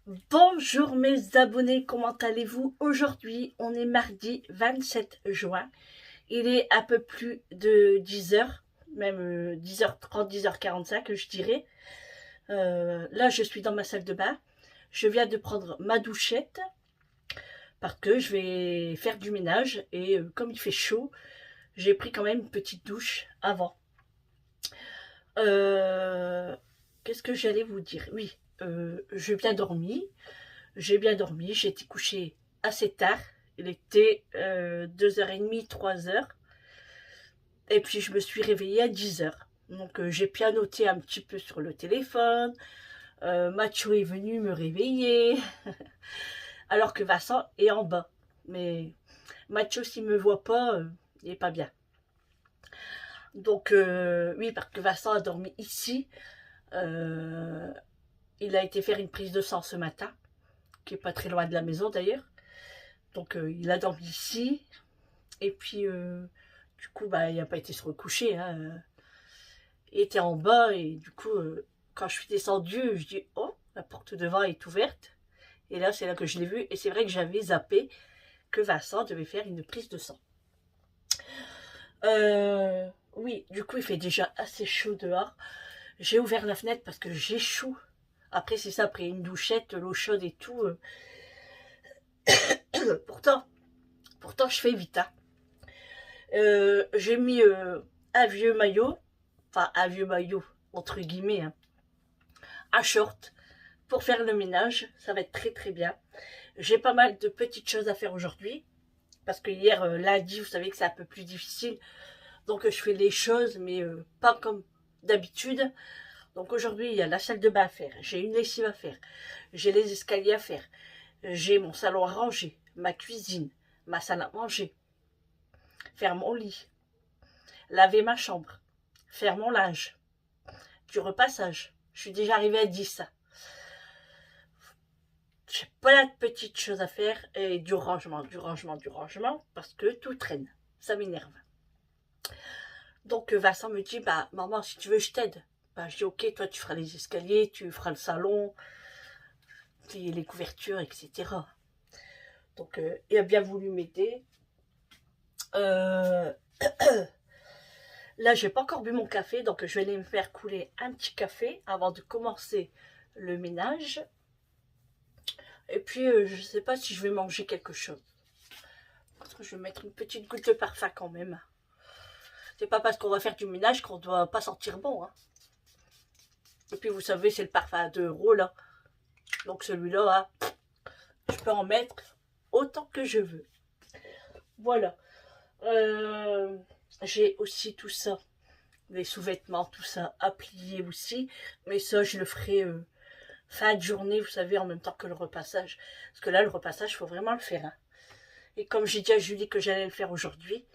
Bonjour mes abonnés, comment allez-vous? Aujourd'hui, on est mardi 27 juin. Il est un peu plus de 10 heures, même 10h30, 10h45, je dirais. Là, je suis dans ma salle de bain. Je viens de prendre ma douchette parce que je vais faire du ménage et comme il fait chaud, j'ai pris quand même une petite douche avant. Euh, Qu'est-ce que j'allais vous dire? Oui, j'ai bien dormi. J'ai bien dormi, j'ai été couchée assez tard. Il était 2h30, 3h. Et puis je me suis réveillée à 10h. Donc j'ai pianoté un petit peu sur le téléphone. Mathieu est venu me réveiller. Alors que Vincent est en bas. Mais Mathieu, s'il me voit pas, il est pas bien. Donc oui, parce que Vincent a dormi ici. Euh, il a été faire une prise de sang ce matin, qui est pas très loin de la maison d'ailleurs. Donc il a dormi ici. Et puis, du coup, bah, il n'a pas été se recoucher. Hein. Il était en bas et du coup, quand je suis descendue, je dis oh, la porte devant est ouverte. Et là, c'est là que je l'ai vu. Et c'est vrai que j'avais zappé que Vincent devait faire une prise de sang. Oui, du coup, il fait déjà assez chaud dehors. J'ai ouvert la fenêtre parce que j'ai chaud. Après, c'est ça, après une douchette, l'eau chaude et tout. Pourtant, pourtant, je fais vite. Hein. J'ai mis un vieux maillot, enfin un vieux maillot, entre guillemets, hein, un short pour faire le ménage. Ça va être très très bien. J'ai pas mal de petites choses à faire aujourd'hui. Parce que hier, lundi, vous savez que c'est un peu plus difficile. Donc je fais les choses, mais pas comme d'habitude. Donc aujourd'hui, il y a la salle de bain à faire. J'ai une lessive à faire. J'ai les escaliers à faire. J'ai mon salon à ranger. Ma cuisine. Ma salle à manger. Faire mon lit. Laver ma chambre. Faire mon linge. Du repassage. Je suis déjà arrivée à 10. J'ai plein de petites choses à faire et du rangement, du rangement, du rangement, parce que tout traîne. Ça m'énerve. Donc Vincent me dit, bah maman, si tu veux, je t'aide. Bah, je dis, ok, toi tu feras les escaliers, tu feras le salon, les couvertures, etc. Donc il a bien voulu m'aider. Euh, Là, j'ai pas encore bu mon café, donc je vais aller me faire couler un petit café avant de commencer le ménage. Et puis, je sais pas si je vais manger quelque chose. Parce que je vais mettre une petite goutte de parfum quand même. C'est pas parce qu'on va faire du ménage qu'on doit pas sentir bon. Hein. Et puis vous savez, c'est le parfum à 2 € là. Donc celui-là, hein, je peux en mettre autant que je veux. Voilà. Euh, j'ai aussi tout ça. Les sous-vêtements, tout ça à plier aussi. Mais ça, je le ferai fin de journée, vous savez, en même temps que le repassage. Parce que là, le repassage, il faut vraiment le faire. Hein. Et comme j'ai dit à Julie que j'allais le faire aujourd'hui,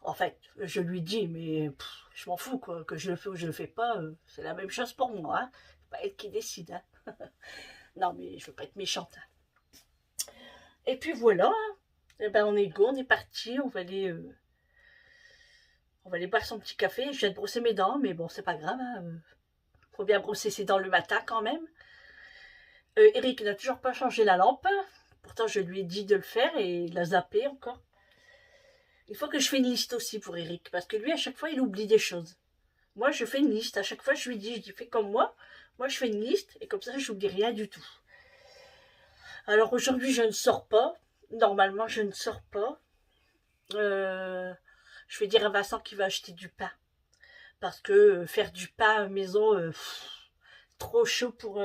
en fait, je lui dis, mais je m'en fous, quoi. Que je le fais ou je le fais pas, c'est la même chose pour moi. Hein. C'est pas elle qui décide. Hein. Non, mais je veux pas être méchante. Hein. Et puis voilà. Hein. Eh ben, on est go, on est parti. On va aller boire son petit café. Je viens de brosser mes dents, mais bon, c'est pas grave. Hein. Faut bien brosser ses dents le matin quand même. Eric n'a toujours pas changé la lampe. Pourtant, je lui ai dit de le faire et il a zappé encore. Il faut que je fasse une liste aussi pour Eric, parce que lui, à chaque fois, il oublie des choses. Moi, je fais une liste. À chaque fois, je dis, fais comme moi. Moi, je fais une liste et comme ça, je n'oublie rien du tout. Alors aujourd'hui, je ne sors pas. Normalement, je ne sors pas. Euh, je vais dire à Vincent qu'il va acheter du pain. Parce que faire du pain à maison, trop chaud pour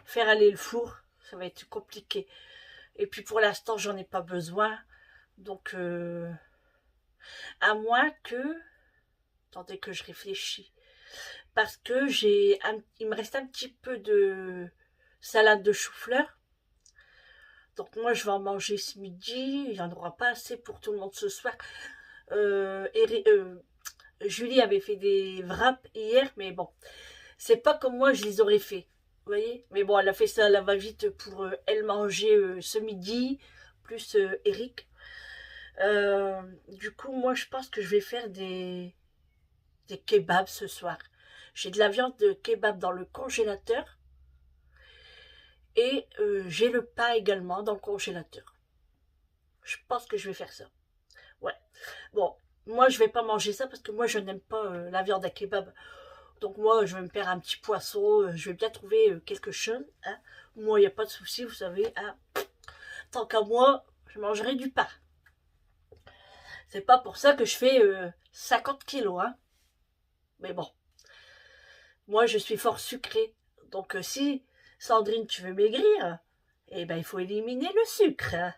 faire aller le four. Ça va être compliqué. Et puis pour l'instant, j'en ai pas besoin. Donc, à moins que... Attendez que je réfléchis. Parce que il me reste un petit peu de salade de chou-fleur. Donc moi, je vais en manger ce midi. Il n'y en aura pas assez pour tout le monde ce soir. Julie avait fait des wraps hier, mais bon, c'est pas comme moi je les aurais fait. Vous voyez. Mais bon, elle a fait ça à la va-vite pour elle manger ce midi, plus Eric. Du coup, moi, je pense que je vais faire des kebabs ce soir. J'ai de la viande de kebab dans le congélateur. Et j'ai le pain également dans le congélateur. Je pense que je vais faire ça. Ouais. Bon, moi je vais pas manger ça parce que moi je n'aime pas la viande à kebab. Donc moi je vais me faire un petit poisson, je vais bien trouver quelque chose. Hein. Moi il n'y a pas de souci, vous savez. Hein. Tant qu'à moi, je mangerai du pain. C'est pas pour ça que je fais 50 kilos. Hein. Mais bon, moi je suis fort sucrée. Donc si Sandrine tu veux maigrir, eh ben il faut éliminer le sucre. Hein.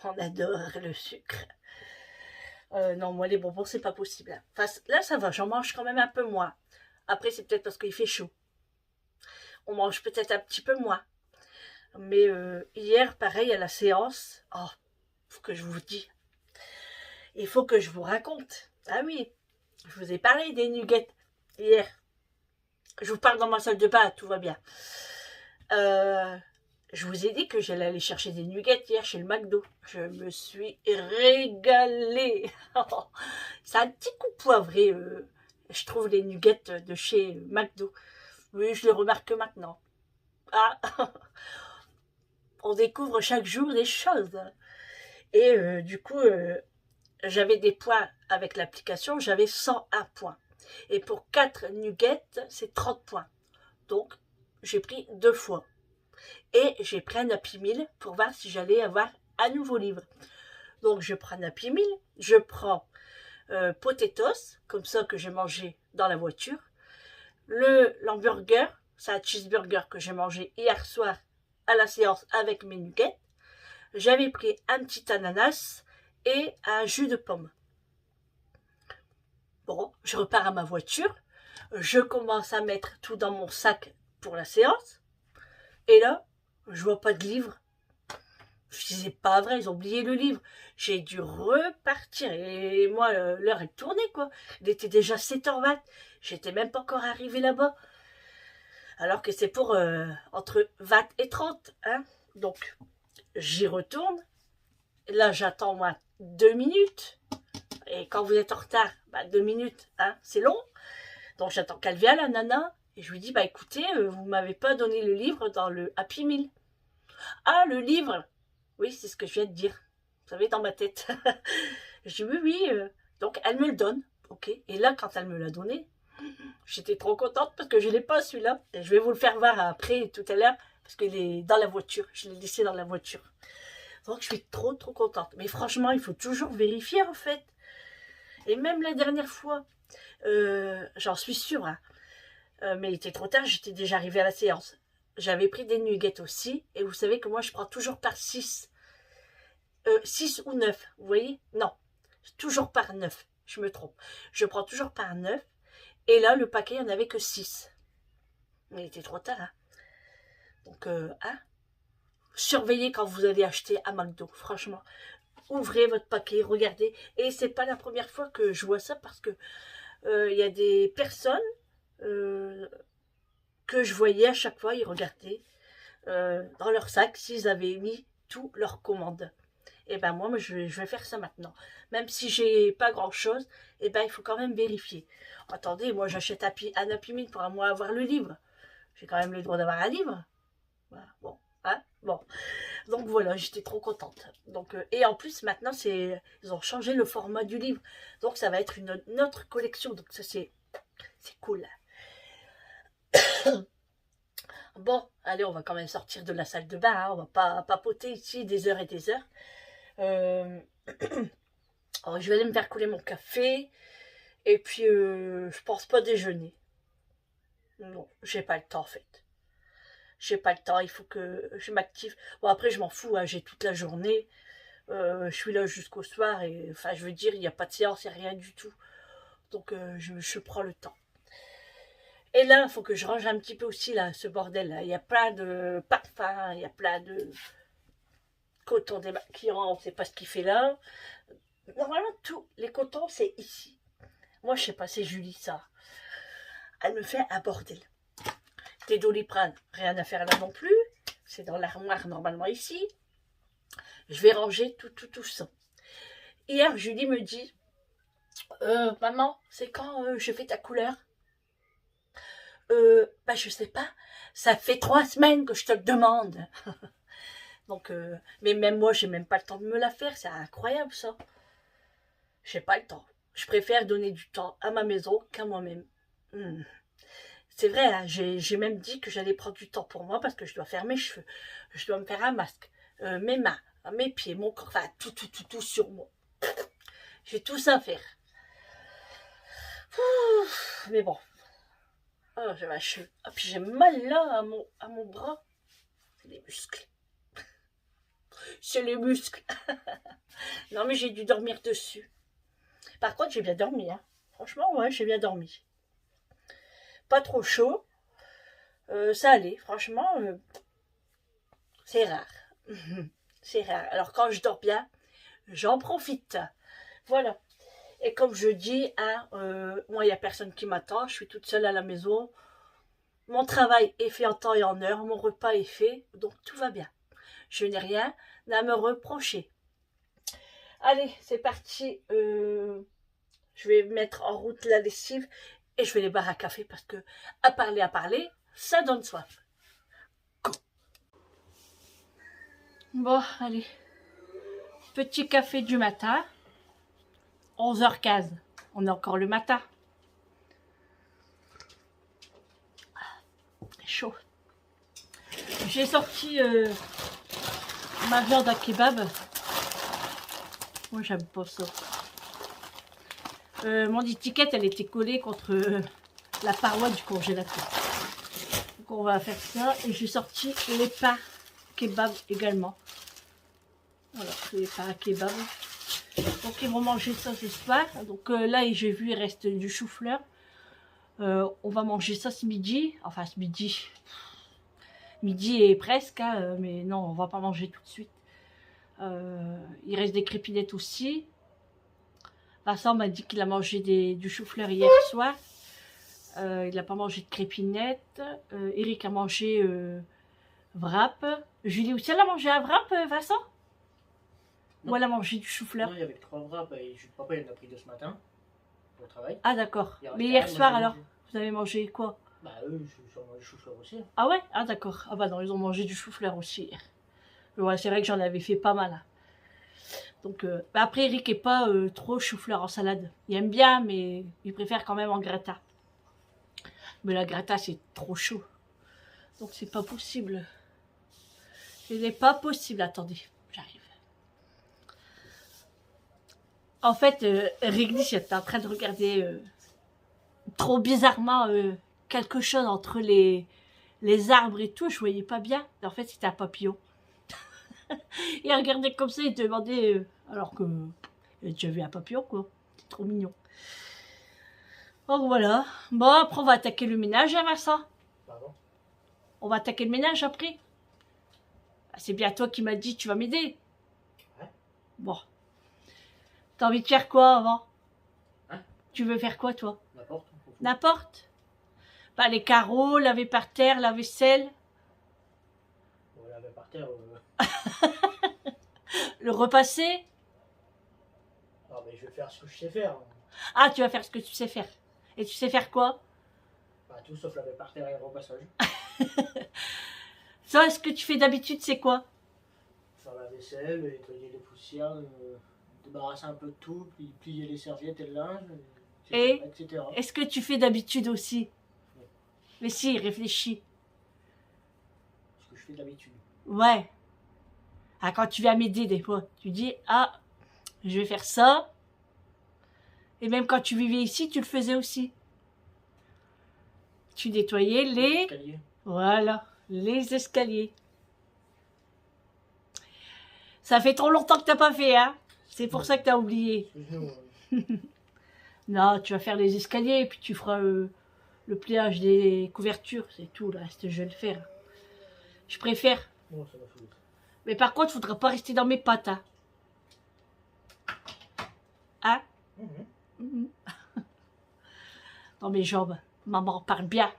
On adore le sucre. Non, moi les bonbons c'est pas possible. Enfin, là ça va, j'en mange quand même un peu moins. Après c'est peut-être parce qu'il fait chaud. On mange peut-être un petit peu moins. Mais hier, pareil à la séance, oh, faut que je vous dise, il faut que je vous raconte. Ah oui, je vous ai parlé des nuggets hier. Je vous parle dans ma salle de bain, tout va bien. Je vous ai dit que j'allais aller chercher des nuggets hier chez le McDo. Je me suis régalée. C'est un petit coup poivré, je trouve, les nuggets de chez McDo. Oui, je le remarque maintenant. Ah, on découvre chaque jour des choses. Et du coup, j'avais des points avec l'application, j'avais 101 points. Et pour 4 nuggets, c'est 30 points. Donc, j'ai pris 2 fois. Et j'ai pris un Happy Meal pour voir si j'allais avoir un nouveau livre. Donc, je prends un Happy Meal, je prends potatoes, comme ça que j'ai mangé dans la voiture. L'hamburger, c'est un cheeseburger que j'ai mangé hier soir à la séance avec mes nuggets. J'avais pris un petit ananas et un jus de pomme. Bon, je repars à ma voiture, je commence à mettre tout dans mon sac pour la séance, et là, je vois pas de livre. Je dis, c'est pas vrai, ils ont oublié le livre. J'ai dû repartir, et moi, l'heure elle tournait, quoi. Il était déjà 7h20, j'étais même pas encore arrivée là-bas. Alors que c'est pour entre 20 et 30, hein. Donc, j'y retourne, là, j'attends, moi, 2 minutes. Et quand vous êtes en retard, 2 minutes, hein, c'est long. Donc j'attends qu'elle vienne, la nana, et je lui dis, écoutez, vous m'avez pas donné le livre dans le Happy Meal. Ah, le livre. Oui, c'est ce que je viens de dire. Vous savez, dans ma tête. Je dis, oui, oui. Donc elle me le donne. Ok. Et là, quand elle me l'a donné, j'étais trop contente parce que je l'ai pas celui-là. Et je vais vous le faire voir après, tout à l'heure, parce qu'il est dans la voiture. Je l'ai laissé dans la voiture. Donc je suis trop, trop contente. Mais franchement, il faut toujours vérifier, en fait. Et même la dernière fois, j'en suis sûre, hein, mais il était trop tard, j'étais déjà arrivée à la séance. J'avais pris des nuggets aussi, et vous savez que moi je prends toujours par 6. 6 ou 9, vous voyez? Non, toujours par 9, je me trompe. Je prends toujours par 9, et là le paquet, il n'y en avait que 6. Mais il était trop tard, hein. Donc, hein, surveillez quand vous allez acheter à McDo, franchement. Ouvrez votre paquet, regardez. Et c'est pas la première fois que je vois ça parce que y a des personnes que je voyais à chaque fois, ils regardaient dans leur sac s'ils avaient mis toutes leurs commandes. Et ben moi, je vais faire ça maintenant. Même si j'ai pas grand chose, et ben il faut quand même vérifier. Attendez, moi j'achète un Happy Meal pour moi avoir le livre. J'ai quand même le droit d'avoir un livre. Voilà. Bon, hein, bon. Donc voilà, j'étais trop contente. Donc, et en plus, maintenant, ils ont changé le format du livre. Donc ça va être une autre collection. Donc ça, c'est cool. Bon, allez, on va quand même sortir de la salle de bain. Hein. On va pas papoter ici des heures et des heures. Alors, je vais aller me faire couler mon café. Et puis, je pense pas déjeuner. Non, j'ai pas le temps en fait. J'ai pas le temps, il faut que je m'active. Bon, après, je m'en fous, hein, j'ai toute la journée. Je suis là jusqu'au soir et enfin je veux dire il n'y a pas de séance, il n'y a rien du tout. Donc je prends le temps. Et là, il faut que je range un petit peu aussi là, ce bordel là. Il y a plein de parfums, il y a plein de coton démaquillant, on ne sait pas ce qu'il fait là. Normalement, tous les cotons, c'est ici. Moi, je sais pas, c'est Julie ça. Elle me fait un bordel. Tes Doliprane, rien à faire là non plus. C'est dans l'armoire normalement ici. Je vais ranger tout ça. Hier, Julie me dit, maman, c'est quand je fais ta couleur? Bah, je sais pas. Ça fait 3 semaines que je te le demande. Donc, mais même moi, j'ai même pas le temps de me la faire. C'est incroyable, ça. J'ai pas le temps. Je préfère donner du temps à ma maison qu'à moi-même. Hmm. C'est vrai, hein, j'ai même dit que j'allais prendre du temps pour moi parce que je dois faire mes cheveux. Je dois me faire un masque. Mes mains, mes pieds, mon corps. Enfin, tout sur moi. J'ai tout ça à faire. Mais bon. Oh, j'ai ma cheveux. Ah, puis j'ai mal là à mon bras. C'est les muscles. C'est les muscles. Non, mais j'ai dû dormir dessus. Par contre, j'ai bien dormi. Hein. Franchement, ouais, j'ai bien dormi. Pas trop chaud. Ça allait. Franchement, c'est rare. C'est rare. Alors, quand je dors bien, j'en profite. Voilà. Et comme je dis, hein, moi, il n'y a personne qui m'attend. Je suis toute seule à la maison. Mon travail est fait en temps et en heure. Mon repas est fait. Donc, tout va bien. Je n'ai rien à me reprocher. Allez, c'est parti. Je vais mettre en route la lessive et je vais les boire à café parce que à parler, ça donne soif. Go. Bon, allez. Petit café du matin. 11h15. On est encore le matin. Chaud. J'ai sorti ma viande à kebab. Moi, j'aime pas ça. Mon étiquette, elle était collée contre la paroi du congélateur. Donc, on va faire ça. Et j'ai sorti les pains kebab également. Voilà, les pains kebab. Donc, ils vont manger ça ce soir. Donc, là, j'ai vu, il reste du chou-fleur. On va manger ça ce midi. Enfin, ce midi. Midi est presque, hein, mais non, on va pas manger tout de suite. Il reste des crépinettes aussi. Vincent m'a dit qu'il a mangé du chou-fleur hier soir. Il n'a pas mangé de crépinettes. Eric a mangé wrap. Julie aussi, elle a mangé un wrap, Vincent? Non. Ou elle a mangé du chou-fleur? Non, il y avait 3 wraps et papa il en a pris 2 ce matin au travail. Ah d'accord. Il Mais restait hier un, moi, soir j'ai alors, mangé. vous avez mangé quoi? Bah eux, ils ont mangé chou-fleur aussi. Hein. Ah ouais? Ah d'accord. Ah bah non, ils ont mangé du chou-fleur aussi hier. Ouais, c'est vrai que j'en avais fait pas mal. Hein. Donc, bah après, Eric est pas trop chou-fleur en salade. Il aime bien, mais il préfère quand même en gratin. Mais la gratin, c'est trop chaud. Donc, c'est pas possible. Ce n'est pas possible. Attendez, j'arrive. En fait, Riglis était en train de regarder trop bizarrement quelque chose entre les arbres et tout. Je voyais pas bien. En fait, c'était un papillon. Il regardait comme ça, il demandait, alors que tu as vu un papillon, quoi. C'est trop mignon. Donc voilà. Bon, après, on va attaquer le ménage, hein, Vincent. Pardon? On va attaquer le ménage après. C'est bien toi qui m'as dit, tu vas m'aider. Ouais. Bon. T'as envie de faire quoi avant? Hein? Tu veux faire quoi, toi? N'importe. N'importe. Bah, les carreaux, laver par terre, la vaisselle. On va laver par terre. Le repasser. Non, mais je vais faire ce que je sais faire. Hein. Ah, tu vas faire ce que tu sais faire. Et tu sais faire quoi? Bah, tout sauf laver par terre et le repassage. Ça, ce que tu fais d'habitude, c'est quoi? Faire la vaisselle, nettoyer les poussières, débarrasser un peu de tout, puis plier les serviettes et le linge, etc. Est-ce que tu fais d'habitude aussi? Oui. Mais si, réfléchis. Ce que je fais d'habitude. Ouais. Ah, quand tu viens m'aider des fois, tu dis, ah, je vais faire ça. Et même quand tu vivais ici, tu le faisais aussi. Tu nettoyais les... Escalier. Voilà, les escaliers. Ça fait trop longtemps que t'as pas fait, hein? C'est pour ça que t'as oublié. Excuse-nous. Non, tu vas faire les escaliers et puis tu feras le pliage des couvertures. C'est tout, le reste, je vais le faire. Je préfère. Non, ça m'a saoulé. Mais par contre, il ne faudra pas rester dans mes pattes. Hein? Hein? Mhm. Dans mes jambes. Maman parle bien.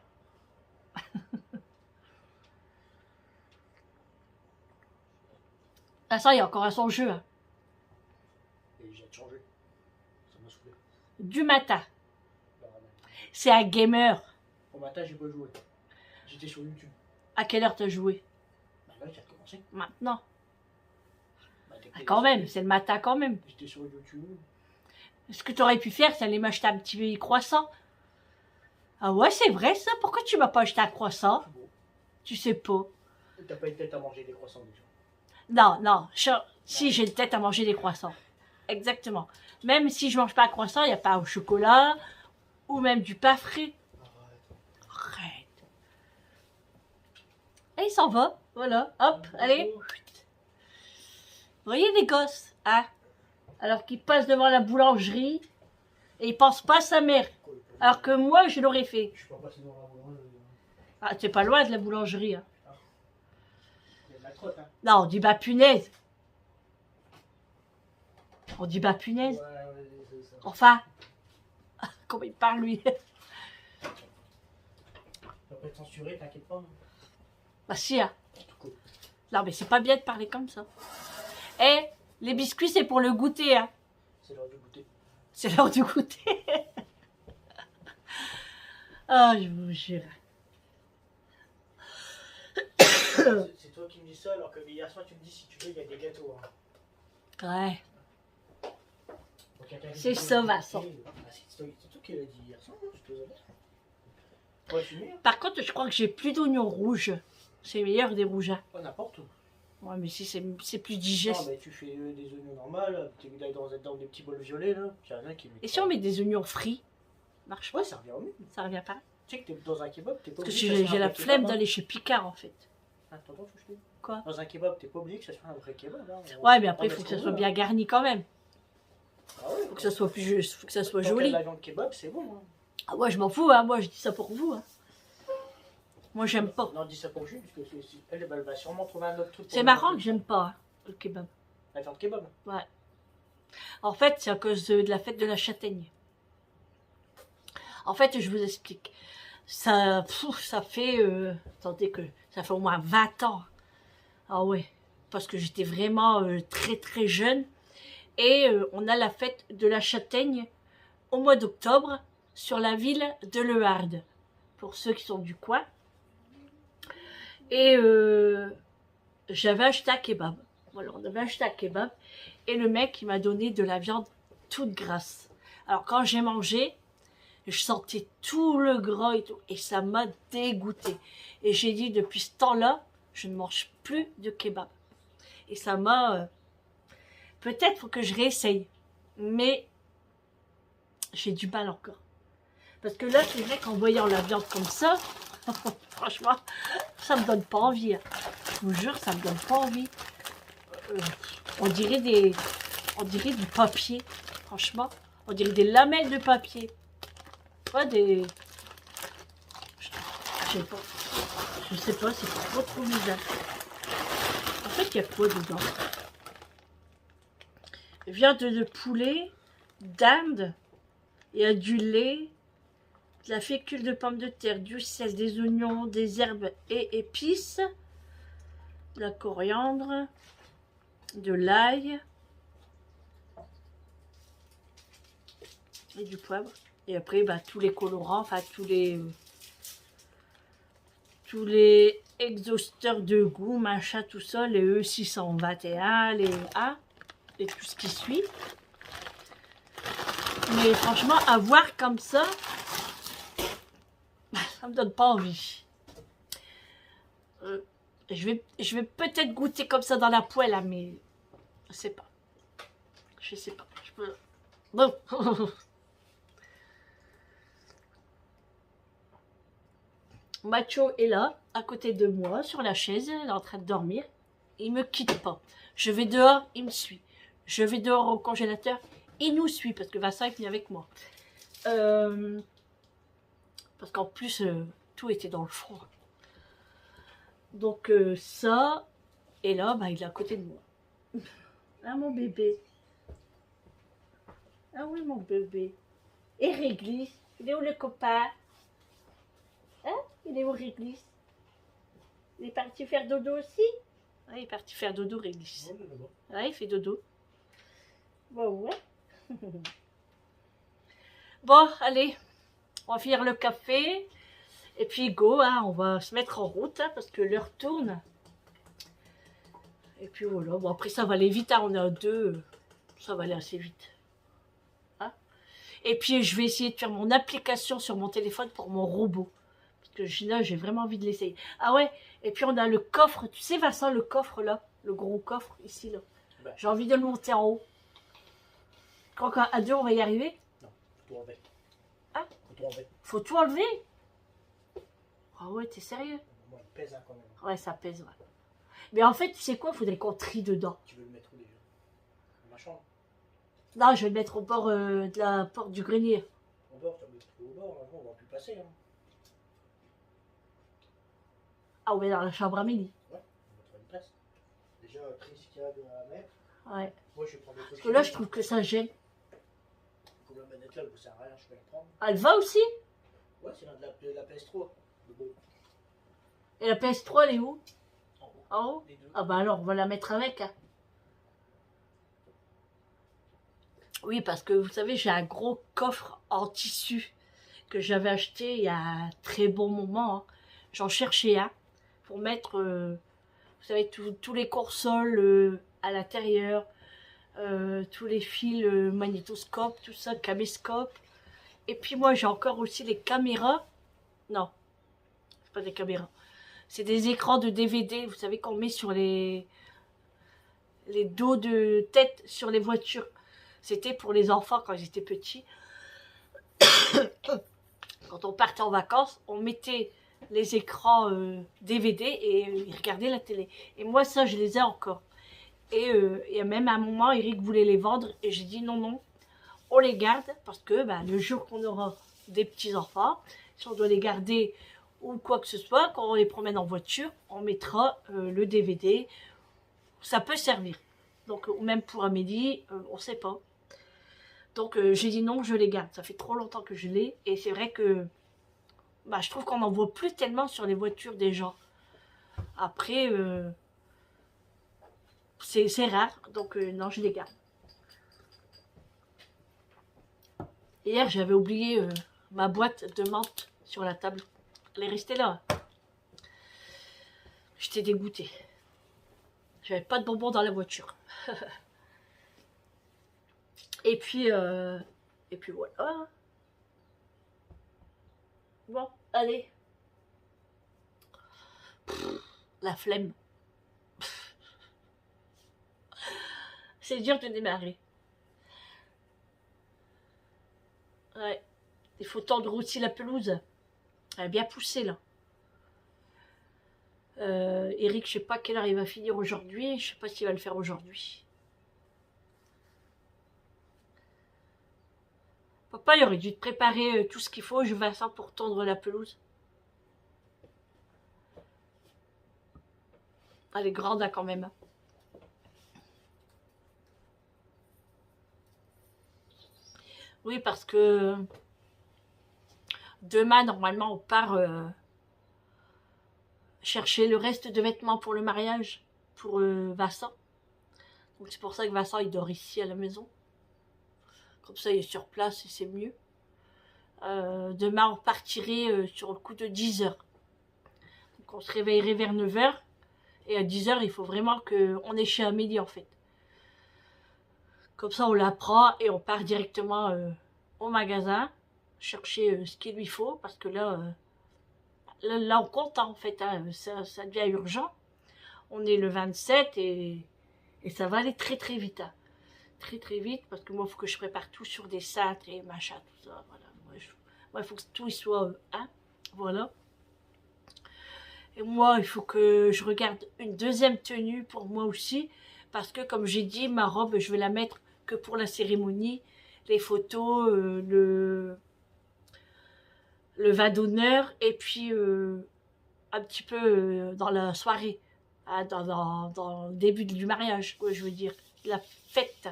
Ah ça, il y a encore à son jeu. Hein. Et j'ai changé. Ça m'a saoulé. Du matin. Non, C'est un gamer. oh, matin, j'ai pas joué. J'étais sur YouTube. À quelle heure t'as joué? Bah là, j'ai commencé. Maintenant. Bah, dès que Ah, t'es quand même, sorti, c'est le matin quand même. j'étais sur YouTube. Ce que tu aurais pu faire, c'est aller m'acheter un petit croissant. Ah ouais, c'est vrai ça? Pourquoi tu m'as pas acheté un croissant? Bon. Tu sais pas. T'as pas une tête à manger des croissants déjà. Non, non. Si j'ai une tête à manger des croissants. Exactement. Même si je mange pas un croissant, il n'y a pas au chocolat ou même du pain frais. Arrête. Et il s'en va. Voilà. Hop, allez. Vous voyez les gosses, hein? Alors qu'ils passent devant la boulangerie et ils pensent pas à sa mère. Alors que moi, je l'aurais fait. Je suis pas passé dans la boulangerie. Ah, t'es pas loin de la boulangerie. Hein. Il y a de la crotte, hein. Non, on dit bah punaise. On dit bah punaise. Ouais, c'est ça. Enfin. Comment il parle lui? Ça peut être censuré, t'inquiète pas. Bah si, hein. Tout cool. Non, mais c'est pas bien de parler comme ça. Eh, les biscuits, c'est pour le goûter, hein. C'est l'heure de goûter. C'est l'heure du goûter. Ah, je vous jure. C'est toi qui me dis ça, alors que hier soir, tu me dis si tu veux, il y a des gâteaux. Hein. Ouais. Donc, quelqu'un qui C'est dit, ça, Vincent. C'est toi qui l'as dit hier soir, je te désolé. Ouais, fumer. Par contre, je crois que j'ai plus d'oignons rouges. C'est meilleur des rouges. Hein. Oh, n'importe où. Ouais, mais si c'est plus Non, digeste. mais tu fais des oignons normales, tu mets dans des petits bols violets, là. Il y en a qui mettent Et si on met des oignons frits? Marche pas? Ouais, ça revient au même. Ça revient pas? Tu sais que t'es dans un kebab, t'es pas Parce que obligé que ça soit j'ai un la vrai flemme kebab, hein. d'aller chez Picard, en fait. Attends, faut que je te dise. Quoi? Dans un kebab, t'es pas obligé que ça soit un vrai kebab. Hein. Ouais, mais après, On il faut met que ce ça qu'on soit veut, bien hein. garni quand même. Ah ouais, Faut que ça soit plus, faut que ça soit Tant qu'il y a de joli. la viande kebab, c'est bon. Hein. Ah ouais, je m'en fous, hein. Moi, je dis ça pour vous. Hein. Moi, j'aime pas. Non, dis ça pour Jules, parce que elle va sûrement trouver un autre truc. C'est marrant que j'aime pas hein, le kebab. La viande kebab. Ouais. En fait, c'est à cause de la fête de la châtaigne. En fait, je vous explique. Ça fait... attendez que... Ça fait au moins 20 ans. Ah ouais. Parce que j'étais vraiment très très jeune. Et on a la fête de la châtaigne au mois d'octobre sur la ville de Le Harde. Pour ceux qui sont du coin. Et j'avais acheté un kebab. Voilà, on avait acheté un kebab. Et le mec, il m'a donné de la viande toute grasse. Alors, quand j'ai mangé, je sentais tout le gras et tout. Et ça m'a dégoûté. Et j'ai dit, depuis ce temps-là, je ne mange plus de kebab. Et ça m'a... peut-être faut que je réessaye. Mais j'ai du mal encore. Parce que là, c'est vrai qu'en voyant la viande comme ça, franchement, ça me donne pas envie. Hein. Je vous jure, ça me donne pas envie. On dirait du papier. Franchement, on dirait des lamelles de papier. Pas des... Je sais pas, c'est trop bizarre. En fait, il y a quoi dedans? Viande de poulet, dinde, il y a du lait, de la fécule de pommes de terre, du sel, des oignons, des herbes et épices, de la coriandre, de l'ail et du poivre. Et après, bah, tous les colorants, enfin tous les exhausteurs de goût, machin, tout ça, les E621, les A et tout ce qui suit. Mais franchement, à voir comme ça, ça me donne pas envie. Je vais peut-être goûter comme ça dans la poêle, hein, mais je sais pas. Je sais pas. Je peux... Bon. Macho est là, à côté de moi, sur la chaise, elle est en train de dormir. Il me quitte pas. Je vais dehors, il me suit. Je vais dehors au congélateur, il nous suit, parce que Vincent est venu avec moi. Parce qu'en plus, tout était dans le froid. Donc ça, et là, bah, il est à côté de moi. Ah, mon bébé. Ah oui, mon bébé. Et Réglisse, il est où le copain? Hein? Il est où Réglisse? Il est parti faire dodo aussi? Ah, il est parti faire dodo, Réglisse. Ah, il fait dodo. Bon, ouais. Bon, allez. On va finir le café. Et puis go, hein, on va se mettre en route hein, parce que l'heure tourne. Et puis voilà, bon après ça va aller vite, hein, on est à deux, ça va aller assez vite. Hein. Et puis je vais essayer de faire mon application sur mon téléphone pour mon robot. Parce que Gina, j'ai vraiment envie de l'essayer. Ah ouais, et puis on a le coffre, tu sais Vincent, le coffre là, le gros coffre ici là. Ben. J'ai envie de le monter en haut. Tu crois qu'à deux on va y arriver? Non, faut tout enlever. Hein? Faut tout enlever. Faut tout enlever? Ah ouais, t'es sérieux? Moi, il pèse hein, quand même. Ouais, ça pèse, ouais. Mais en fait, tu sais quoi? Faudrait qu'on trie dedans. Tu veux le mettre où déjà? Dans ma chambre? Non, je vais le mettre au bord de la porte du grenier. Au bord, tu vas le mettre au bord, là, on va plus passer. Hein. Ah ouais, dans la chambre à midi. Ouais, on va trouver une place. Déjà, trie ce qu'il y a à mettre. Ouais. Moi, je vais prendre des trucs. Parce que là, je trouve que ça gêne. Pour la manette là, elle ne sert à rien, je vais la prendre. Elle va aussi? Ouais, c'est de la PS3. Le beau. Et la PS3, elle est où? En haut. En haut? Les deux. Ah bah alors, on va la mettre avec. Hein. Oui, parce que vous savez, j'ai un gros coffre en tissu que j'avais acheté il y a un très bon moment. Hein. J'en cherchais un pour mettre, vous savez, tous les consoles à l'intérieur, tous les fils magnétoscope, tout ça, caméscope. Et puis moi, j'ai encore aussi les caméras. Non, c'est pas des caméras. C'est des écrans de DVD, vous savez, qu'on met sur les dos de tête sur les voitures. C'était pour les enfants quand ils étaient petits. Quand on partait en vacances, on mettait les écrans DVD et ils regardaient la télé. Et moi, ça, je les ai encore. Et même à un moment, Eric voulait les vendre et j'ai dit non, non, on les garde parce que bah, le jour qu'on aura des petits-enfants, si on doit les garder ou quoi que ce soit, quand on les promène en voiture, on mettra le DVD. Ça peut servir. Donc, même pour Amélie, on ne sait pas. Donc, j'ai dit non, je les garde. Ça fait trop longtemps que je l'ai. Et c'est vrai que bah, je trouve qu'on n'en voit plus tellement sur les voitures des gens. Après, c'est rare. Donc, non, je les garde. Hier, j'avais oublié ma boîte de menthe sur la table. Elle est restée là. J'étais dégoûtée. J'avais pas de bonbons dans la voiture. et puis voilà. Bon, allez. La flemme. C'est dur de démarrer. Ouais. Il faut tendre aussi la pelouse. Elle a bien poussé là. Eric, je sais pas quelle heure il va finir aujourd'hui. Je sais pas s'il va le faire aujourd'hui. Papa, il aurait dû te préparer tout ce qu'il faut, je vais ça pour tondre la pelouse. Elle est grande hein, quand même. Oui, parce que demain, normalement, on part chercher le reste de vêtements pour le mariage, pour Vincent. Donc c'est pour ça que Vincent, il dort ici à la maison. Comme ça, il est sur place et c'est mieux. Demain, on partirait sur le coup de 10 h. Donc on se réveillerait vers 9 h. Et à 10 h, il faut vraiment qu'on est chez Amélie, en fait. Comme ça, on la prend et on part directement au magasin, chercher ce qu'il lui faut. Parce que là, là on compte, hein, en fait. Hein, ça devient urgent. On est le 27 et ça va aller très, très vite. Hein. Très, très vite. Parce que moi, il faut que je prépare tout sur des cintres et machin, tout ça. Voilà. Moi, il faut que tout y soit... Hein, voilà. Et moi, il faut que je regarde une deuxième tenue pour moi aussi. Parce que, comme j'ai dit, ma robe, je vais la mettre que pour la cérémonie. Les photos, le vin d'honneur. Et puis, un petit peu dans la soirée. Hein, dans le début du mariage, quoi, je veux dire. La fête.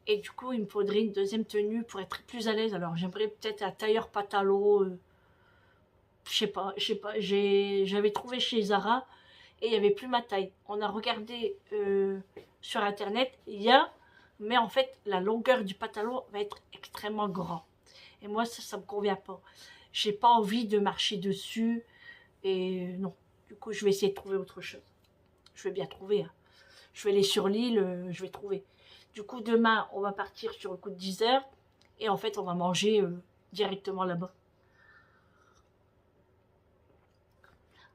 Et du coup, il me faudrait une deuxième tenue pour être plus à l'aise. Alors, j'aimerais peut-être un tailleur pantalon... je sais pas, j'avais trouvé chez Zara et il n'y avait plus ma taille. On a regardé sur internet, il y a, mais en fait, la longueur du pantalon va être extrêmement grand. Et moi, ça me convient pas. j'ai pas envie de marcher dessus. Et non, du coup, je vais essayer de trouver autre chose. Je vais bien trouver. Hein. Je vais aller sur l'île, je vais trouver. Du coup, demain, on va partir sur le coup de 10 h. Et en fait, on va manger directement là-bas.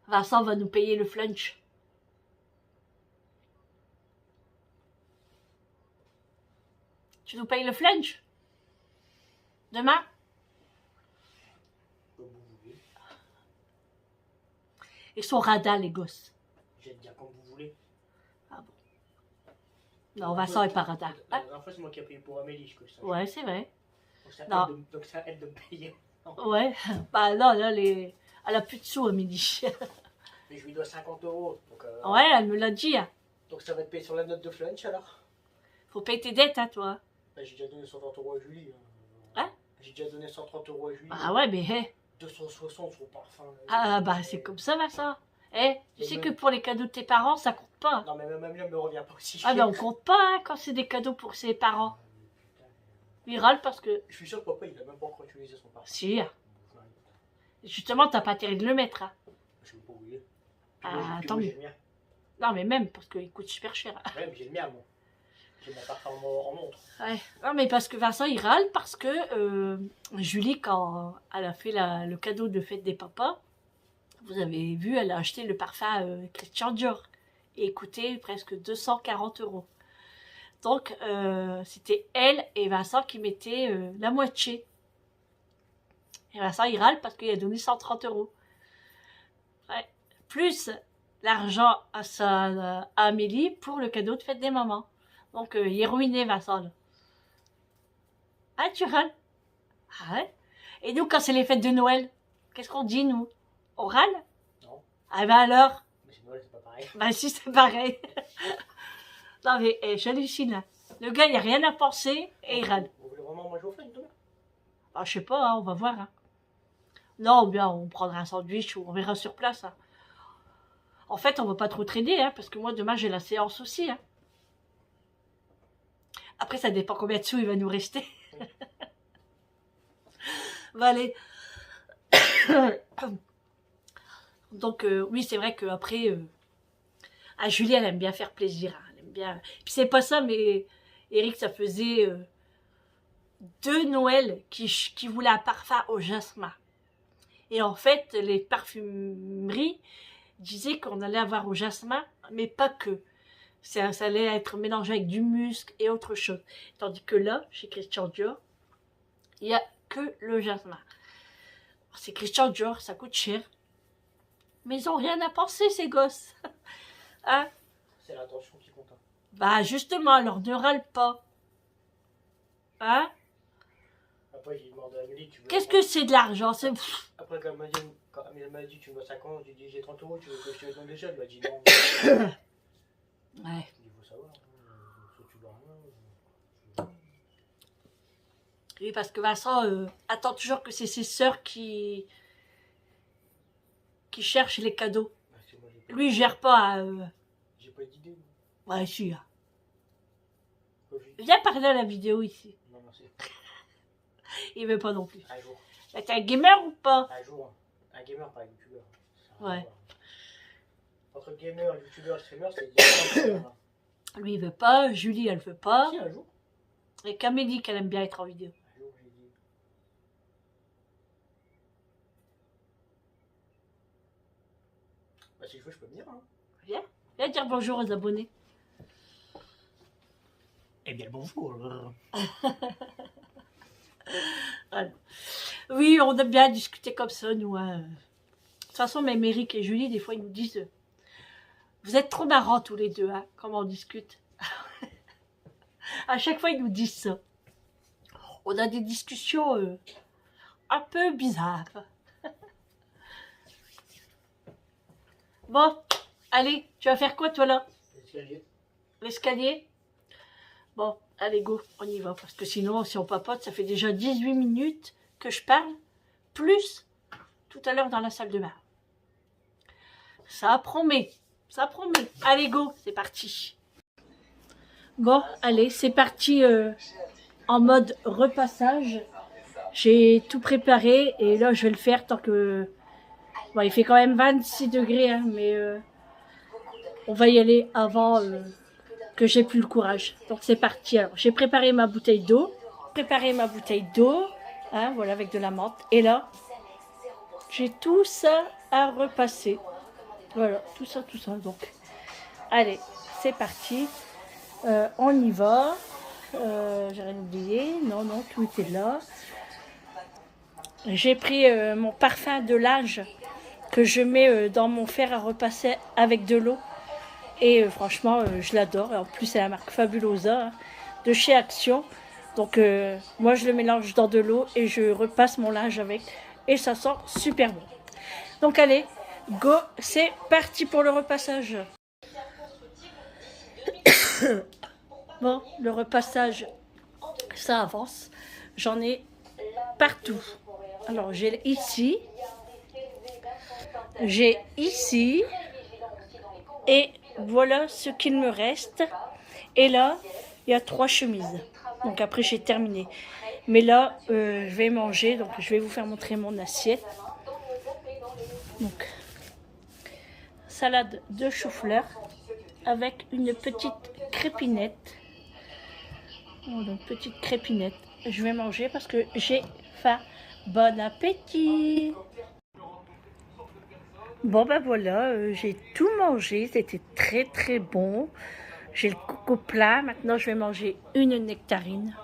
Vincent va nous payer le flunch. Tu nous payes le flunch? Demain? Comme vous voulez. Ils sont radins, les gosses. Je vais te dire comme vous voulez. Ah bon. Non, Vincent est pas radin. La dernière fois, c'est moi qui ai payé pour Amélie, que je sache. Ouais, c'est vrai. Donc ça aide de me payer. Non. Ouais. Bah non, là, elle a plus de sous, Amélie. Mais je lui dois 50 €. Donc, Ouais, elle me l'a dit. Hein. donc ça va être payé sur la note de flunch alors. Faut payer tes dettes, hein, toi. Bah, j'ai déjà donné 130 € à Julie. Hein? J'ai déjà donné 130 € à Julie. Ah ouais, mais hé. 260 sur parfum. Ah bah c'est comme ça, Vincent. Eh, tu sais que pour les cadeaux de tes parents, ça compte pas. Non, mais même là, me revient pas aussi. Ah ben on compte pas hein, quand c'est des cadeaux pour ses parents. Il râle parce que... Je suis sûr que papa, il a même pas encore utilisé son parfum. Si. Justement, t'as pas intérêt de le mettre. Hein. Je sais pas où il est. Ah, Puis tant moi, mieux. j'ai le mien. Non, mais même parce qu'il coûte super cher. Ouais, mais j'ai le mien, moi. J'ai mon parfum en montre. Ouais. Non, mais parce que Vincent, il râle parce que Julie, quand elle a fait le cadeau de fête des papas, vous avez vu, elle a acheté le parfum Christian Dior. Et il coûtait presque 240 €. Donc, c'était elle et Vincent qui mettaient la moitié. Et Vincent, il râle parce qu'il a donné 130 €. Ouais. Plus l'argent à Amélie pour le cadeau de fête des mamans. Donc, il est ruiné, Vincent. Là. Ah, tu râles? Ah ouais? Et nous, quand c'est les fêtes de Noël, qu'est-ce qu'on dit, nous? On râle? Non. Ah ben alors? Mais c'est Noël, c'est pas pareil. Ben si, c'est pareil. Non mais j'hallucine là. Le gars, il a rien à penser et il râle. Vous voulez vraiment manger au fun demain? Ah, je sais pas, hein, on va voir. Hein. Non, ou bien on prendra un sandwich ou on verra sur place. Hein. En fait, on va pas trop traîner, hein, parce que moi, demain, j'ai la séance aussi. Hein. Après, ça dépend combien de sous il va nous rester. Va aller. Donc, oui, c'est vrai qu'après, à Julie, elle aime bien faire plaisir. Hein, elle aime bien. Puis c'est pas ça, mais Eric, ça faisait 2 Noëls qui voulaient un parfum au jasmin. Et en fait, les parfumeries disaient qu'on allait avoir au jasmin, mais pas que. Ça allait être mélangé avec du musc et autre chose. Tandis que là, chez Christian Dior, il n'y a que le jasmin. C'est Christian Dior, ça coûte cher. Mais ils n'ont rien à penser, ces gosses. Hein? C'est l'attention qui compte. Hein. Bah justement, alors ne râle pas. Hein? Après, j'ai demandé à Amélie, tu veux... Qu'est-ce que c'est de l'argent? Après, quand elle m'a dit, tu me dois 50, j'ai dit, j'ai 30 €, tu veux que je te les donne déjà? Elle m'a dit non. Ouais. Il faut savoir. Si tu dois rien. Oui, parce que Vincent attend toujours que c'est ses sœurs qui cherchent les cadeaux. Moi, Lui, il gère pas. J'ai pas d'idée. Ouais, si. Hein. Viens parler à la vidéo ici. Non, merci. Il veut pas non plus. Un jour. T'es un gamer ou pas? Un jour. Un gamer, pas un youtubeur. Ouais. Entre gamer, youtubeur, streamer, c'est différent. Lui, il veut pas. Julie, elle veut pas. Si, un jour. Et Camélie, qu'elle aime bien être en vidéo. Un jour, j'ai dit. Bah, si je veux, je peux venir. Hein. Viens dire bonjour aux abonnés. Eh bien, bonjour. Voilà. Oui, on aime bien discuter comme ça, nous. Hein. De toute façon, même Eric et Julie, des fois, ils nous disent vous êtes trop marrants tous les deux, hein, comment on discute. À chaque fois, ils nous disent ça. On a des discussions un peu bizarres. Bon, allez, tu vas faire quoi, toi, là? L'escalier. L'escalier? Bon, allez, go, on y va. Parce que sinon, si on papote, ça fait déjà 18 minutes que je parle, plus tout à l'heure dans la salle de bain. Ça promet, ça promet. Allez, go, c'est parti. Bon, allez, c'est parti en mode repassage. J'ai tout préparé et là je vais le faire tant que... Bon, il fait quand même 26 degrés, hein, mais on va y aller avant que j'ai plus le courage. Donc c'est parti. Alors j'ai préparé ma bouteille d'eau. Hein, voilà, avec de la menthe. Et là, j'ai tout ça à repasser. Voilà, tout ça. Donc, allez, c'est parti. On y va. J'ai rien oublié. Non, tout était là. J'ai pris mon parfum de linge que je mets dans mon fer à repasser avec de l'eau. Et franchement, je l'adore. En plus, c'est la marque Fabulosa, hein, de chez Action. Donc, moi, je le mélange dans de l'eau et je repasse mon linge avec. Et ça sent super bon. Donc, allez, go, c'est parti pour le repassage. Bon, le repassage, ça avance. J'en ai partout. Alors, j'ai ici, et voilà ce qu'il me reste. Et là, il y a 3 chemises. Donc après, j'ai terminé. Mais là, je vais manger. Donc, je vais vous faire montrer mon assiette. Donc, salade de chou-fleur avec une petite crépinette. Voilà, une petite crépinette. Je vais manger parce que j'ai faim. Bon appétit! Bon ben voilà, j'ai tout mangé, c'était très bon. J'ai le coco plat, maintenant je vais manger une nectarine.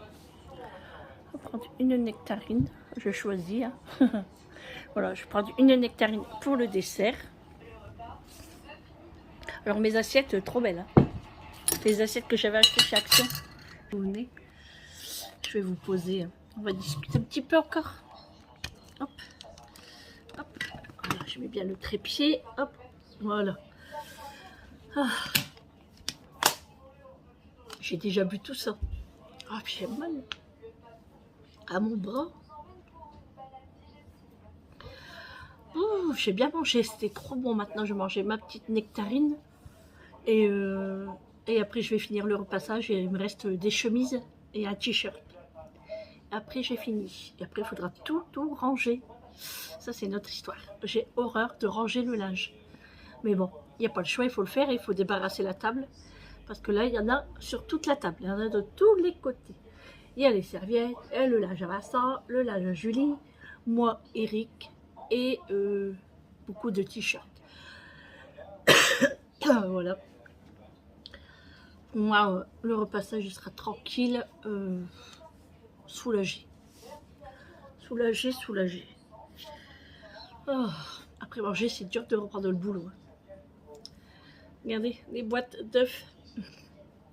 Je vais prendre une nectarine, je choisis. Hein. Voilà, je vais prendre une nectarine pour le dessert. Alors mes assiettes, trop belles. Hein. Les assiettes que j'avais achetées chez Action. Je vais vous poser, on va discuter un petit peu encore. Hop, hop. Voilà, je mets bien le trépied. Hop, voilà. Ah. J'ai déjà bu tout ça. Ah, puis j'ai mal à mon bras. Oh, j'ai bien mangé, c'était trop bon. Maintenant, je vais manger ma petite nectarine. Et après, je vais finir le repassage. Et il me reste des chemises et un t-shirt. Après, j'ai fini. Et après, il faudra tout ranger. Ça, c'est notre histoire. J'ai horreur de ranger le linge. Mais bon, il n'y a pas le choix, il faut le faire. Il faut débarrasser la table. Parce que là, il y en a sur toute la table. Il y en a de tous les côtés. Il y a les serviettes, et le linge à Vincent, le linge à Julie, moi, Eric, et beaucoup de t-shirts. Voilà. Moi, le repassage, il sera tranquille, soulagé. Soulagé. Oh, après manger, c'est dur de reprendre le boulot. Regardez, les boîtes d'œufs.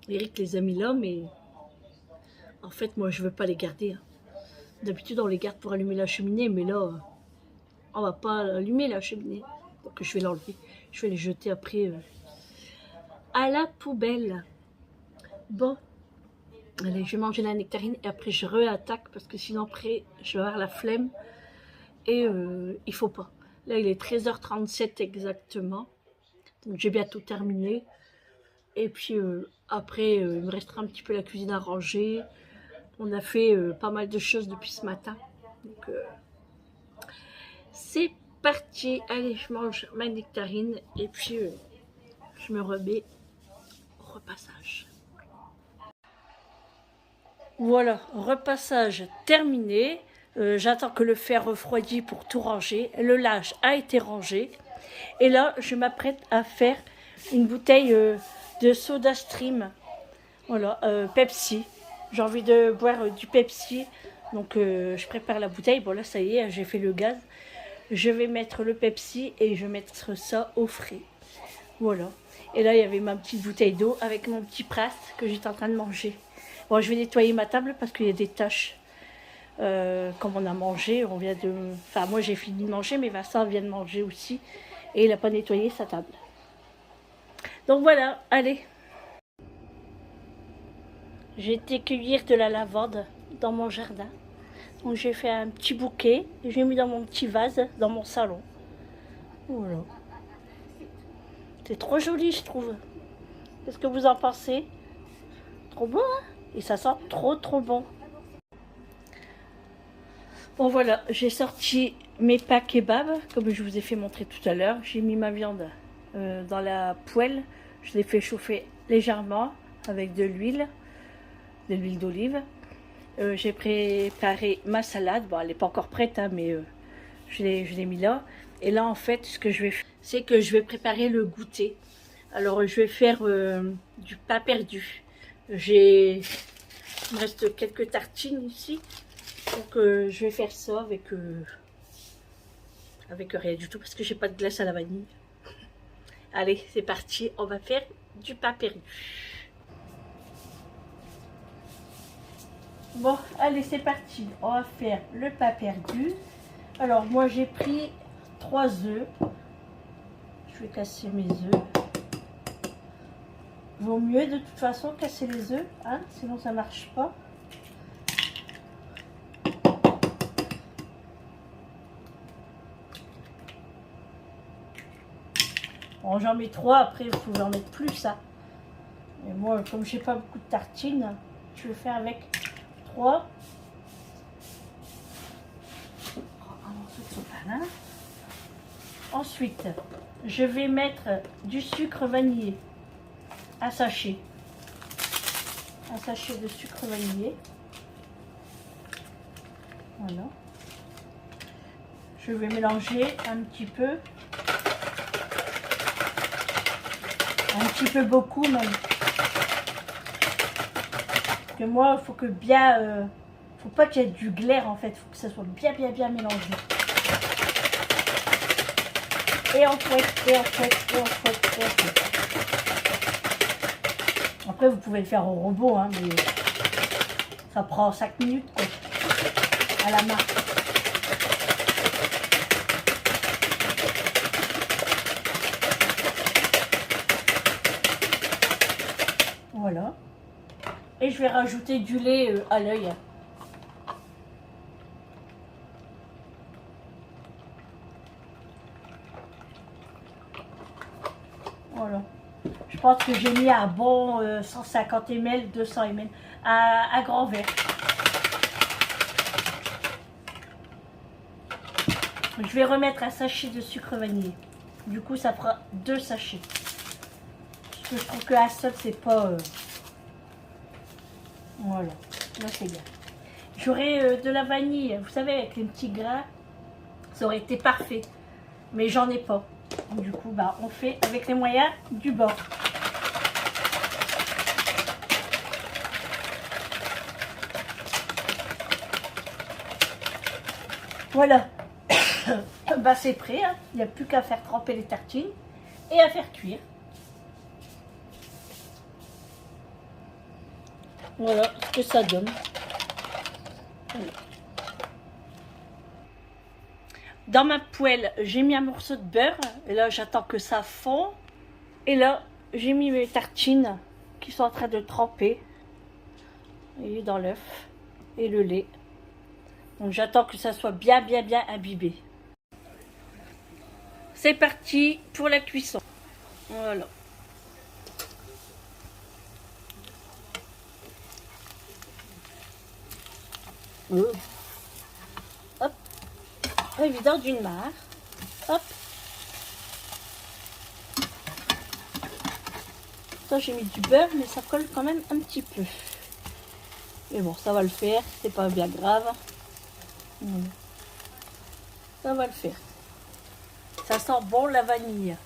Eric les a mis là, mais en fait, moi, je veux pas les garder. Hein. D'habitude, on les garde pour allumer la cheminée, mais là, on va pas allumer la cheminée. Donc, je vais l'enlever. Je vais les jeter après à la poubelle. Bon, allez, je vais manger la nectarine et après, je réattaque parce que sinon, après, je vais avoir la flemme et il faut pas. Là, il est 13h37 exactement. Donc, j'ai bientôt terminé. Et puis, après, il me restera un petit peu la cuisine à ranger. On a fait pas mal de choses depuis ce matin. Donc, c'est parti. Allez, je mange ma nectarine et puis je me remets au repassage. Voilà, repassage terminé. J'attends que le fer refroidisse pour tout ranger. Le linge a été rangé. Et là, je m'apprête à faire une bouteille de soda stream. Voilà, Pepsi. J'ai envie de boire du Pepsi. Donc, je prépare la bouteille. Bon, là, ça y est, j'ai fait le gaz. Je vais mettre le Pepsi et je vais mettre ça au frais. Voilà. Et là, il y avait ma petite bouteille d'eau avec mon petit prat que j'étais en train de manger. Bon, je vais nettoyer ma table parce qu'il y a des taches. Comme on a mangé, on vient de... Enfin, moi, j'ai fini de manger, mais Vincent vient de manger aussi. Et il n'a pas nettoyé sa table. Donc, voilà. Allez. J'ai été cueillir de la lavande dans mon jardin. Donc j'ai fait un petit bouquet et j'ai mis dans mon petit vase dans mon salon. Voilà. C'est trop joli, je trouve. Qu'est-ce que vous en pensez? Trop bon, hein? Et ça sent trop bon. Bon voilà, j'ai sorti mes pâtes kebab, comme je vous ai fait montrer tout à l'heure. J'ai mis ma viande dans la poêle. Je l'ai fait chauffer légèrement avec de l'huile d'olive. J'ai préparé ma salade. Bon, elle n'est pas encore prête, hein, mais je l'ai mis là. Et là, en fait, ce que je vais faire, c'est que je vais préparer le goûter. Alors, je vais faire du pain perdu. Il me reste quelques tartines ici. Donc, je vais faire ça avec rien du tout parce que j'ai pas de glace à la vanille. Allez, c'est parti. On va faire du pain perdu. Bon, allez, c'est parti. On va faire le pain perdu. Alors, moi, j'ai pris 3 œufs. Je vais casser mes œufs. Vaut mieux, de toute façon, casser les œufs, hein, sinon ça marche pas. Bon, j'en mets 3, après, vous pouvez en mettre plus, ça. Mais moi, comme j'ai pas beaucoup de tartines, je vais faire avec 3. Un morceau de sopalin. Ensuite, je vais mettre du sucre vanillé, un sachet. Un sachet de sucre vanillé. Voilà. Je vais mélanger un petit peu. Un petit peu beaucoup même. Parce que moi, il faut que bien... faut pas qu'il y ait du glaire en fait. Il faut que ça soit bien mélangé. Et on fouette, et on fouette, et on fouette, et on fouette. Après, vous pouvez le faire au robot, hein, mais ça prend 5 minutes quoi, à la main. Voilà. Et je vais rajouter du lait à l'œil. Voilà. Je pense que j'ai mis un bon 150 ml, 200 ml, un grand verre. Je vais remettre un sachet de sucre vanillé. Du coup, ça fera 2 sachets. Parce que je trouve qu'un seul, c'est pas... Voilà. Là, c'est bien. J'aurais de la vanille, vous savez, avec les petits grains. Ça aurait été parfait. Mais j'en ai pas. Du coup, bah, on fait avec les moyens du bord. Voilà. Bah, c'est prêt. Hein. Il n'y a plus qu'à faire tremper les tartines et à faire cuire. Voilà ce que ça donne. Voilà. Dans ma poêle, j'ai mis un morceau de beurre. Et là, j'attends que ça fond. Et là, j'ai mis mes tartines qui sont en train de tremper. Et dans l'œuf et le lait. Donc, j'attends que ça soit bien imbibé. C'est parti pour la cuisson. Voilà. Hop. Évident d'une mare. Hop. Ça, j'ai mis du beurre, mais ça colle quand même un petit peu. Mais bon, ça va le faire. C'est pas bien grave. Ça va le faire. Ça sent bon la vanille.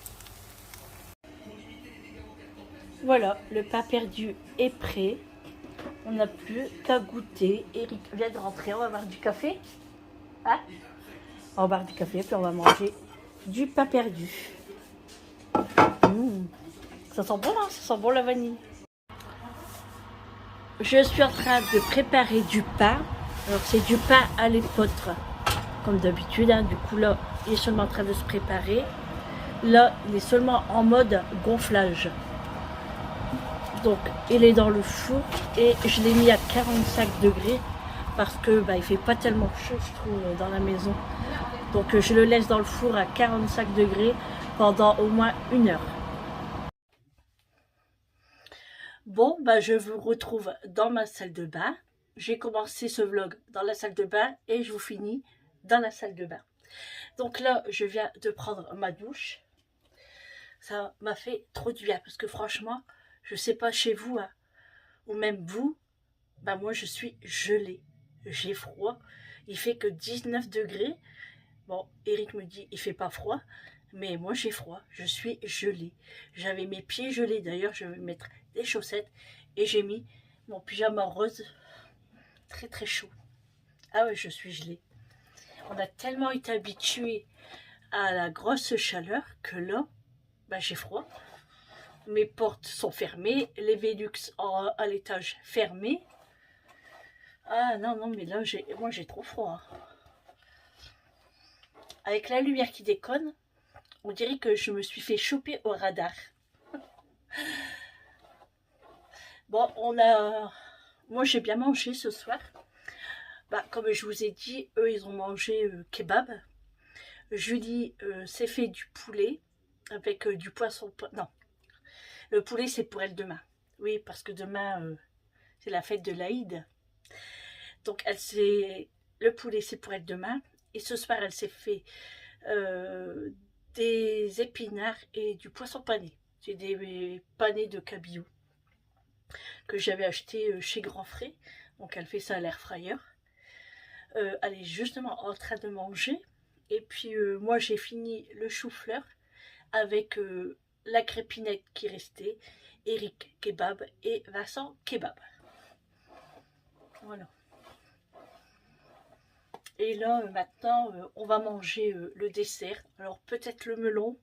Voilà, le pain perdu est prêt. On n'a plus qu'à goûter. Eric vient de rentrer, on va boire du café. Hein? On va boire du café, puis on va manger du pain perdu. Ça sent bon, hein? Ça sent bon la vanille. Je suis en train de préparer du pain. Alors c'est du pain à l'épeautre, comme d'habitude. Hein. Du coup là, il est seulement en train de se préparer. Là, il est seulement en mode gonflage. Donc, il est dans le four et je l'ai mis à 45 degrés parce que bah, il fait pas tellement chaud, je trouve, dans la maison. Donc, je le laisse dans le four à 45 degrés pendant au moins 1 heure. Bon, bah, je vous retrouve dans ma salle de bain. j'ai commencé ce vlog dans la salle de bain et je vous finis dans la salle de bain. Donc là, je viens de prendre ma douche. Ça m'a fait trop du bien parce que franchement, je sais pas chez vous, hein, ou même vous, bah moi je suis gelée. J'ai froid. Il fait que 19 degrés. Bon, Eric me dit il fait pas froid, mais moi j'ai froid. Je suis gelée. J'avais mes pieds gelés. D'ailleurs, je vais mettre des chaussettes et j'ai mis mon pyjama rose très très chaud. Ah ouais, je suis gelée. On a tellement été habitués à la grosse chaleur que là, bah, j'ai froid. Mes portes sont fermées, les Velux à l'étage fermés. Ah non, non, mais là, moi j'ai trop froid. Avec la lumière qui déconne, on dirait que je me suis fait choper au radar. Bon, moi j'ai bien mangé ce soir. Bah, comme je vous ai dit, eux ils ont mangé kebab. Julie s'est fait du poulet avec du poisson. Non, le poulet c'est pour elle demain. Oui, parce que demain c'est la fête de l'Aïd. Donc le poulet c'est pour elle demain. Et ce soir elle s'est fait des épinards et du poisson pané. C'est des panés de cabillaud que j'avais acheté chez Grand Frais. Donc elle fait ça à l'air fryer. Elle est justement en train de manger. Et puis moi j'ai fini le chou-fleur avec la crépinette qui restait, Eric Kebab et Vincent Kebab. Voilà. Et là maintenant on va manger le dessert. Alors peut-être le melon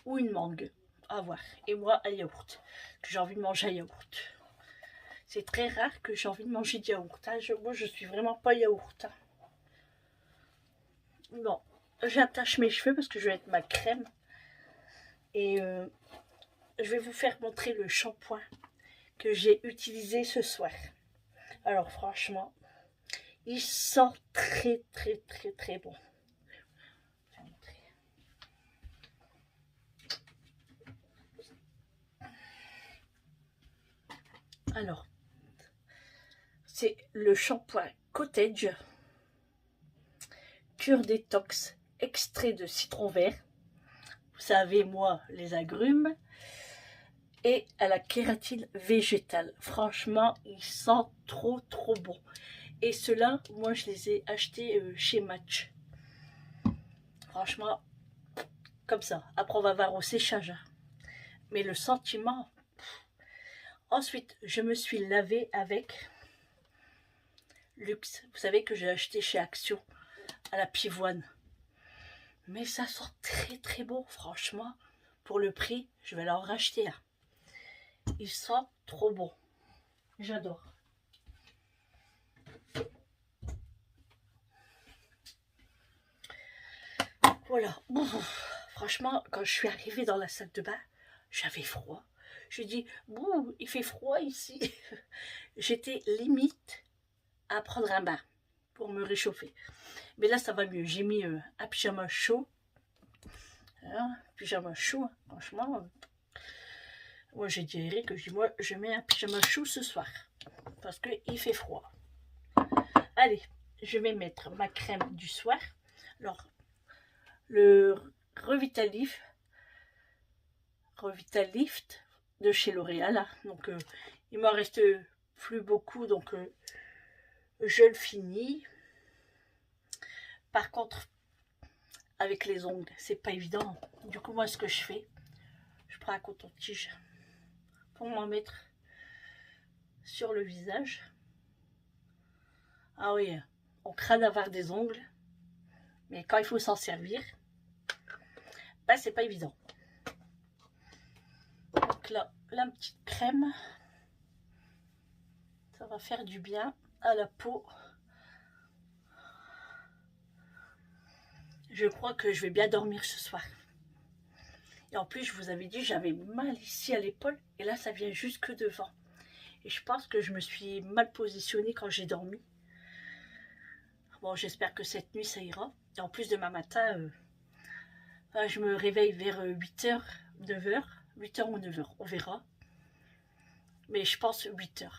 ou une mangue. À voir. Et moi un yaourt. J'ai envie de manger un yaourt. C'est très rare que j'ai envie de manger du yaourt. Hein. Moi je suis vraiment pas yaourt. Hein. Bon, j'attache mes cheveux parce que je vais mettre ma crème. Et je vais vous faire montrer le shampoing que j'ai utilisé ce soir. Alors franchement, il sent très très très très bon. Alors, c'est le shampoing Cottage, cure détox, extrait de citron vert. Vous savez, moi, les agrumes. Et à la kératine végétale. Franchement, il sent trop trop bon. Et ceux-là, moi, je les ai achetés chez Match. Franchement, comme ça. Après, on va voir au séchage. Mais le sentiment... Ensuite, je me suis lavée avec Luxe. Vous savez que j'ai acheté chez Action, à la pivoine. Mais ça sent très très bon, franchement. Pour le prix, je vais leur racheter un. Il sent trop bon. J'adore. Voilà. Franchement, quand je suis arrivée dans la salle de bain, j'avais froid. Je dis, bon, il fait froid ici. J'étais limite à prendre un bain pour me réchauffer. Mais là, ça va mieux. J'ai mis un pyjama chaud. Un pyjama chaud, franchement. Moi, j'ai dit à Eric que moi, je mets un pyjama chaud ce soir. Parce qu'il fait froid. Allez, je vais mettre ma crème du soir. Alors, le Revitalift de chez L'Oréal. Donc, il m'en reste plus beaucoup. Donc, je le finis. Par contre, avec les ongles, c'est pas évident. Du coup, moi, ce que je fais, je prends un coton-tige pour m'en mettre sur le visage. Ah oui, on craint d'avoir des ongles, mais quand il faut s'en servir, bah, c'est pas évident. Donc là, la petite crème, ça va faire du bien à la peau. Je crois que je vais bien dormir ce soir. Et en plus, je vous avais dit, j'avais mal ici à l'épaule. Et là, ça vient jusque devant. Et je pense que je me suis mal positionnée quand j'ai dormi. Bon, j'espère que cette nuit, ça ira. Et en plus, demain matin, je me réveille vers 8h, 9h. 8h ou 9h, on verra. Mais je pense 8h.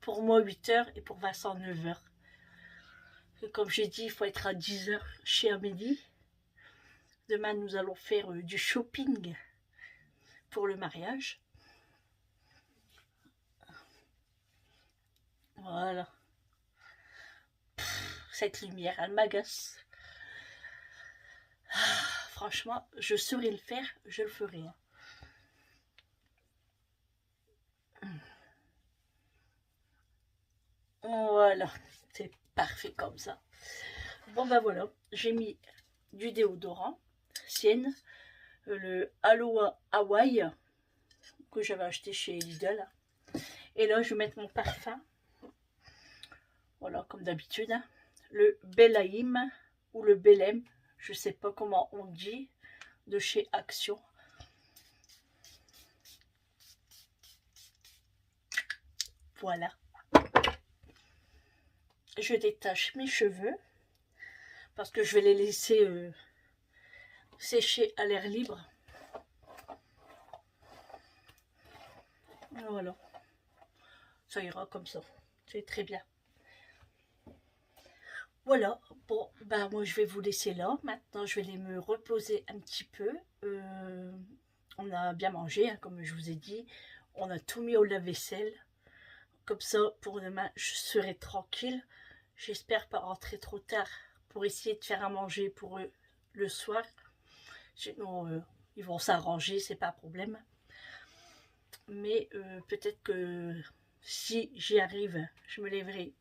Pour moi, 8 heures et pour Vincent, 9 heures. Comme j'ai dit, il faut être à 10 heures chez Amélie. Demain, nous allons faire du shopping pour le mariage. Voilà. Cette lumière, elle m'agace. Franchement, je saurais le faire, je le ferai. Voilà, c'est parfait comme ça. Bon ben voilà, j'ai mis du déodorant, Sienne, le Aloha Hawaii que j'avais acheté chez Lidl. Et là, je vais mettre mon parfum. Voilà, comme d'habitude. Hein. Le Belaïm ou le Belém, je sais pas comment on dit, de chez Action. Voilà. Je détache mes cheveux parce que je vais les laisser sécher à l'air libre. Voilà. Ça ira comme ça. C'est très bien. Voilà, bon, ben moi je vais vous laisser là. Maintenant, je vais aller me reposer un petit peu. On a bien mangé, hein, comme je vous ai dit. On a tout mis au lave-vaisselle. Comme ça, pour demain, je serai tranquille. J'espère pas rentrer trop tard pour essayer de faire à manger pour eux le soir. Sinon, ils vont s'arranger, c'est pas un problème. Mais peut-être que si j'y arrive, je me lèverai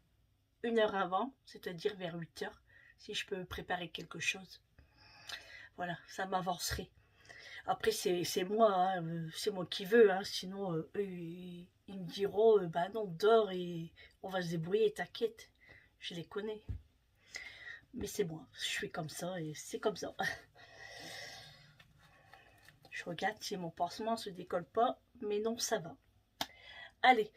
1 heure avant, c'est-à-dire vers 8 heures, si je peux préparer quelque chose. Voilà, ça m'avancerait. Après, c'est moi, hein, c'est moi qui veux, hein, sinon eux, ils me diront, bah non, dors et on va se débrouiller, t'inquiète, je les connais. Mais c'est moi, je suis comme ça et c'est comme ça. Je regarde si mon pansement se décolle pas, mais non, ça va. Allez,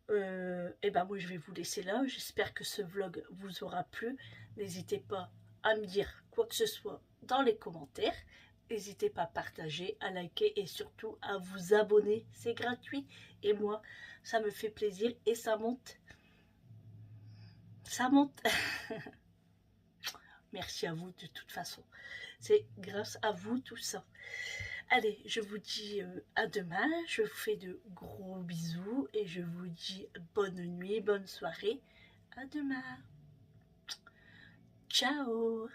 et ben moi je vais vous laisser là. J'espère que ce vlog vous aura plu. N'hésitez pas à me dire quoi que ce soit dans les commentaires. N'hésitez pas à partager, à liker et surtout à vous abonner. C'est gratuit et moi, ça me fait plaisir et ça monte. Ça monte. Merci à vous de toute façon. C'est grâce à vous tout ça. Allez, je vous dis à demain. Je vous fais de gros bisous et je vous dis bonne nuit, bonne soirée. À demain. Ciao.